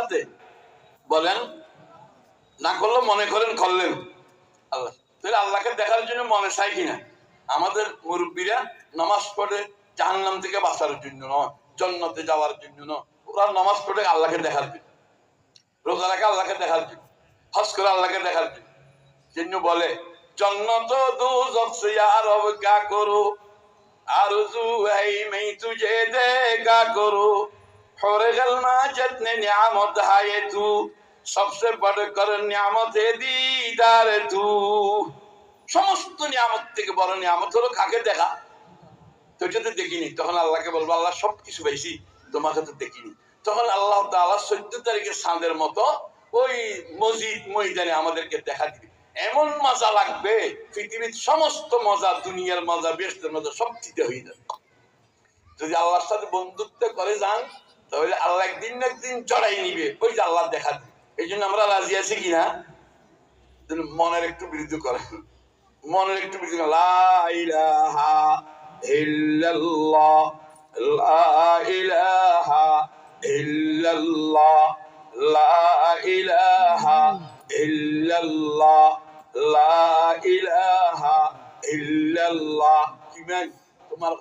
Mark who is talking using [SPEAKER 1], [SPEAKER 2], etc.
[SPEAKER 1] সাথে বলেন, না করলে মনে করেন করলেন। আল্লাহ তাহলে আল্লাহকে দেখার জন্য মনে চাই কিনা? আমাদের মুরব্বীরা নামাজ পড়ে জাহান্নাম থেকে বাঁচার জন্য নয়, জান্নাতে যাওয়ার জন্য নয়। ওরা নামাজ পড়ে আল্লাহকে দেখার জন্য, রোজা রাখে আল্লাহকে দেখার জন্য, হজ করে আল্লাহকে দেখার জন্য বলে जन्नत दोज़ख से या रब क्या करो आरज़ू है मैं तुझे देखा करो हौरे गलमा जितने नियामत है तू सबसे बढ़कर नियामत है दीदार तू समस्त नियामत থেকে বড় নিয়ামত হলো কাকে দেখা। তো যদি দেখিনি তখন আল্লাহকে বলবো আল্লাহ সবকিছু পাইছি, তোমাকে তো দেখিনি। তখন আল্লাহ তাআলা 14 তারিখের চাঁদের মতো ওই মসজিদ ময়দানে আমাদেরকে দেখা দিবে। এমন মজা লাগবে, পৃথিবীর সমস্ত মজা, দুনিয়ার মজা, বেহেশতের মজা সব চিতে হয়ে যাবে। যদি আল্লাহর সাথে বন্ধুত্ব করে যান তাহলে আল্লাহ একদিন না একদিন চড়াই নিবে, ওই যে আল্লাহ দেখা দিবে। এই জন্য আমরা রাজি আছি কিনা? মনের একটু বিরুদ্ধে করেন, মনের একটু বিরুদ্ধে। লা ইলাহা ইল্লাল্লাহ, লা ইলাহা ইল্লাল্লাহ, লা ইলাহা ইল্লাল্লাহ, লা ইলাহা ইল্লাল্লাহ।